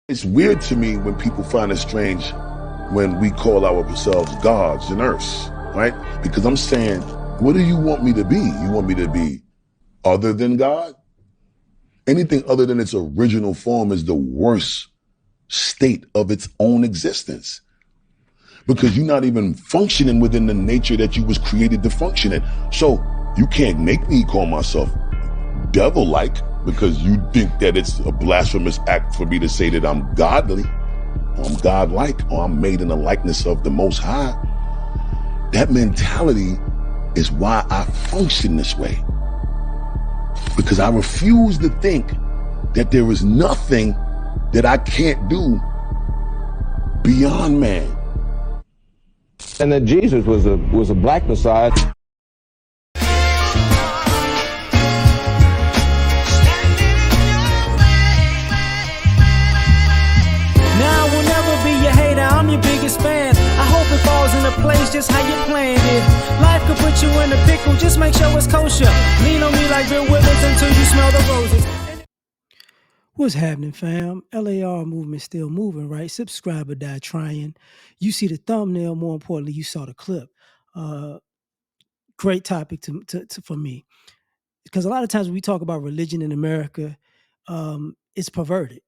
It's weird to me when people find it strange when we call ourselves gods and earths, right? Because I'm saying, what do you want me to be? You want me to be other than God? Anything other than its original form is the worst state of its own existence, because you're not even functioning within the nature that you was created to function in. So you can't make me call myself devil-like because you think that it's a blasphemous act for me to say that I'm godly, or I'm godlike, or I'm made in the likeness of the Most High. That mentality is why I function this way, because I refuse to think that there is nothing that I can't do beyond man. And that Jesus was a black Messiah. Now I will never be your hater, I'm your biggest fan. I hope it falls into place just how you planned it. Life could put you in a pickle, just make sure it's kosher. Lean on me like Bill Withers until you smell the roses. What's happening, fam? L.A.R. movement still moving, right? Subscribe or die trying. You see the thumbnail, more importantly, you saw the clip. Great topic for me. Because a lot of times when we talk about religion in America, it's perverted.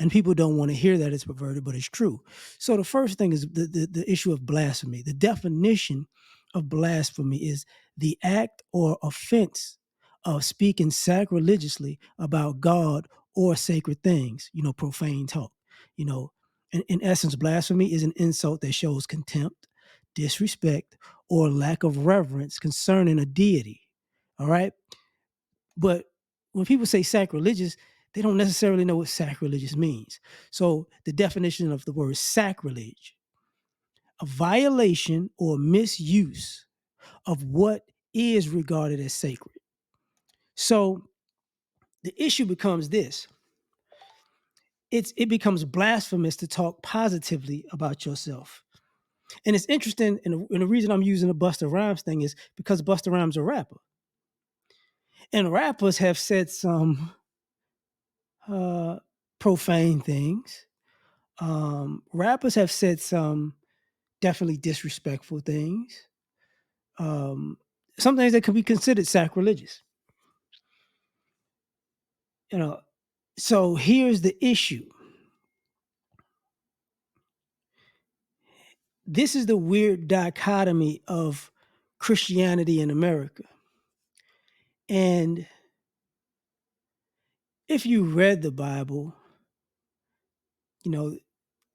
And people don't want to hear that it's perverted, but it's true. So the first thing is the issue of blasphemy. The definition of blasphemy is the act or offense of speaking sacrilegiously about God or sacred things, profane talk. In essence, blasphemy is an insult that shows contempt, disrespect, or lack of reverence concerning a deity. All right. But when people say sacrilegious, they don't necessarily know what sacrilegious means. So the definition of the word sacrilege, a violation or misuse of what is regarded as sacred. So the issue becomes this. It becomes blasphemous to talk positively about yourself. And it's interesting, and the reason I'm using the Busta Rhymes thing is because Busta Rhymes is a rapper. And rappers have said some profane things. Rappers have said some definitely disrespectful things. Some things that could be considered sacrilegious. So here's the issue. This is the weird dichotomy of Christianity in America. And if you read the Bible,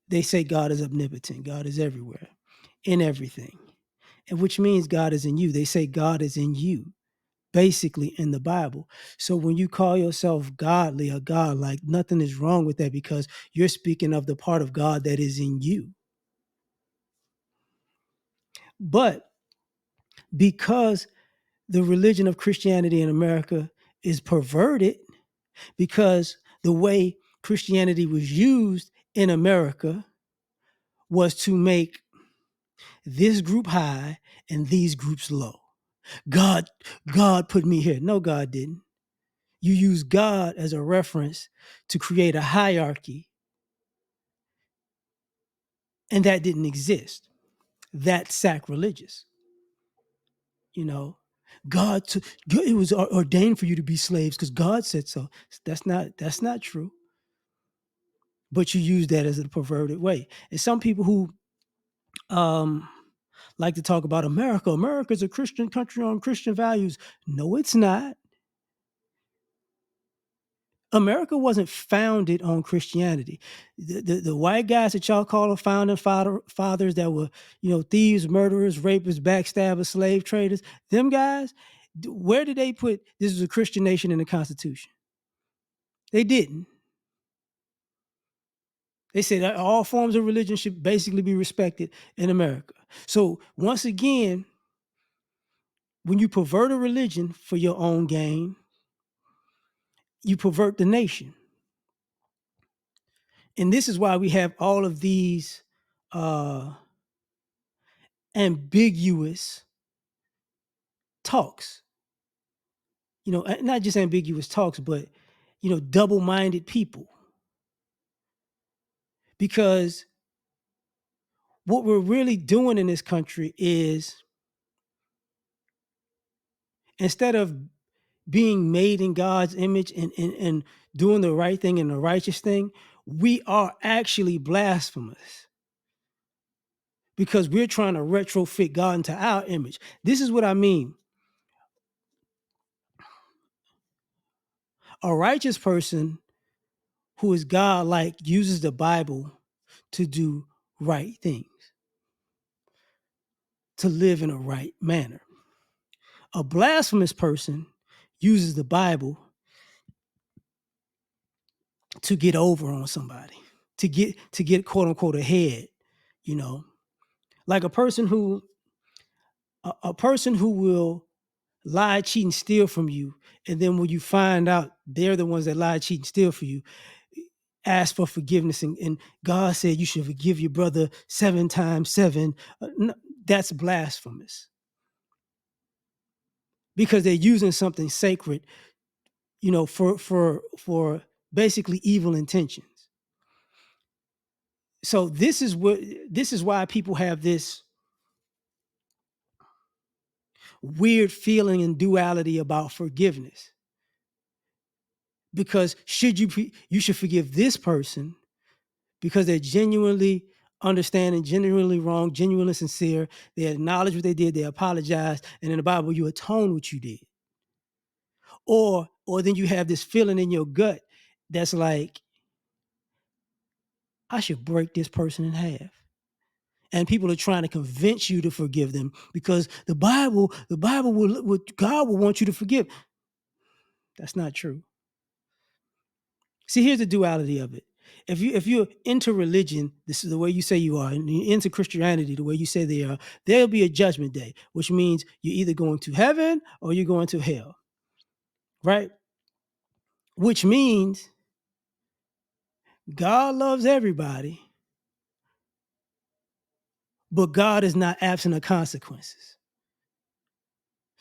they say God is omnipotent. God is everywhere, in everything. And which means God is in you. They say God is in you, basically in the Bible. So when you call yourself godly or godlike, nothing is wrong with that because you're speaking of the part of God that is in you. But because the religion of Christianity in America is perverted, because the way Christianity was used in America was to make this group high and these groups low. God put me here. No, God didn't. You use God as a reference to create a hierarchy, and that didn't exist. That's sacrilegious. It was ordained for you to be slaves because God said so. That's not true. But you use that as a perverted way. And some people who like to talk about America. America's a Christian country on Christian values. No, it's not. America wasn't founded on Christianity. The white guys that y'all call the founding fathers that were, thieves, murderers, rapists, backstabbers, slave traders, them guys, where did they put this is a Christian nation in the Constitution? They didn't. They said that all forms of religion should basically be respected in America. So once again, when you pervert a religion for your own gain, you pervert the nation. And this is why we have all of these ambiguous talks. Not just ambiguous talks, but double-minded people. Because what we're really doing in this country is, instead of being made in God's image and doing the right thing and the righteous thing, we are actually blasphemous because we're trying to retrofit God into our image. This is what I mean. A righteous person who is God-like uses the Bible to do right things, to live in a right manner. A blasphemous person uses the Bible to get over on somebody, to get quote unquote ahead, you know. Like a person who will lie, cheat, and steal from you, and then when you find out they're the ones that lie, cheat, and steal for you, ask for forgiveness, and God said you should forgive your brother 7 times 7. That's blasphemous because they're using something sacred, you know, for basically evil intentions. So this is why people have this weird feeling and duality about forgiveness. Because you should forgive this person because they're genuinely understanding, genuinely wrong, genuinely sincere. They acknowledge what they did, they apologize, and in the Bible you atone what you did. Or then you have this feeling in your gut that's like, I should break this person in half. And people are trying to convince you to forgive them because the Bible will God will want you to forgive. That's not true. See, here's the duality of it. If you're into religion, this is the way you say you are, and you're into Christianity the way you say they are, there'll be a judgment day, which means you're either going to heaven or you're going to hell, right? Which means God loves everybody, but God is not absent of consequences.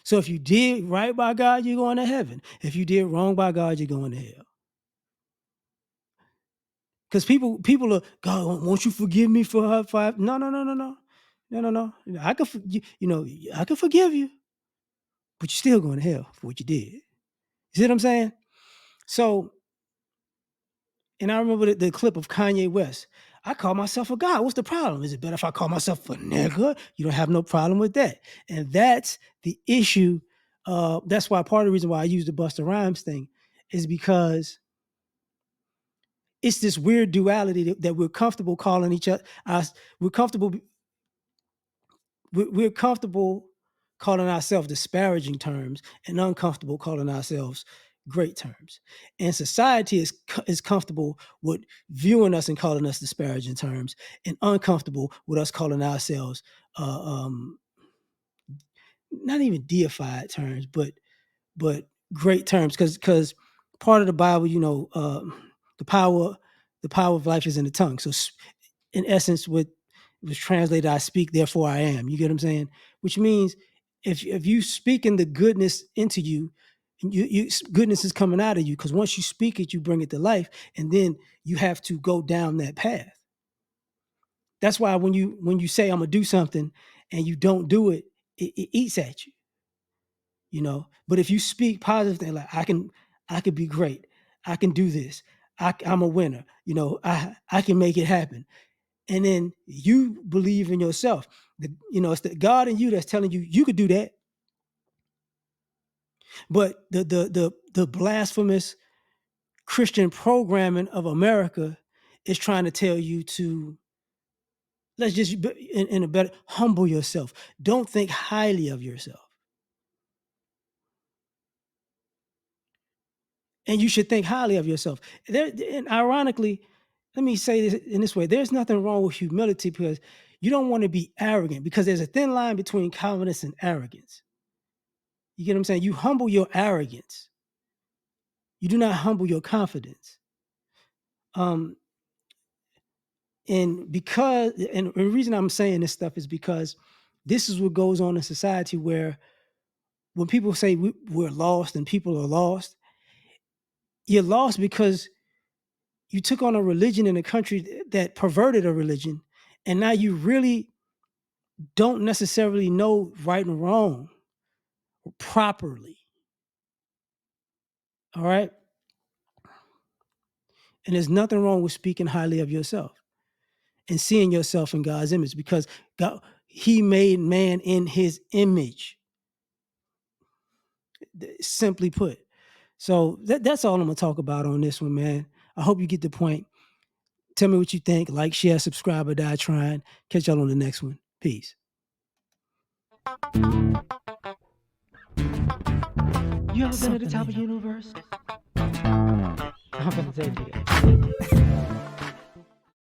So if you did right by God, you're going to heaven. If you did wrong by God, you're going to hell. Because people are, God, won't you forgive me for her? No. I can, I can forgive you, but you're still going to hell for what you did. You see what I'm saying? So, and I remember the clip of Kanye West. I call myself a God. What's the problem? Is it better if I call myself a nigga? You don't have no problem with that. And that's the issue. That's why part of the reason why I use the Busta Rhymes thing is because it's this weird duality that we're comfortable calling each other. We're comfortable calling ourselves disparaging terms and uncomfortable calling ourselves great terms. And society is comfortable with viewing us and calling us disparaging terms and uncomfortable with us calling ourselves not even deified terms, but great terms. Because part of the Bible, the power of life is in the tongue. So in essence, what was translated, I speak, therefore I am. You get what I'm saying? Which means if you speak in the goodness into you, goodness is coming out of you, because once you speak it, you bring it to life, and then you have to go down that path. That's why when you say I'm gonna do something and you don't do it, it eats at you, you know. But if you speak positive things like I can be great, I can do this, I'm a winner, you know, I can make it happen. And then you believe in yourself. It's the God in you that's telling you you could do that. But the blasphemous Christian programming of America is trying to tell you to, let's just in a better, humble yourself. Don't think highly of yourself. And you should think highly of yourself. And ironically, let me say this in this way: there's nothing wrong with humility, because you don't want to be arrogant, because there's a thin line between confidence and arrogance. You get what I'm saying? You humble your arrogance. You do not humble your confidence. And the reason I'm saying this stuff is because this is what goes on in society, where when people say we're lost and people are lost, you're lost because you took on a religion in a country that perverted a religion, and now you really don't necessarily know right and wrong properly. All right. And there's nothing wrong with speaking highly of yourself and seeing yourself in God's image, because God, he made man in his image, simply put. So that's all I'm going to talk about on this one, man. I hope you get the point. Tell me what you think. Like, share, subscribe, or die trying. Catch y'all on the next one. Peace. You ever been at the top of the universe? I'm going to take you.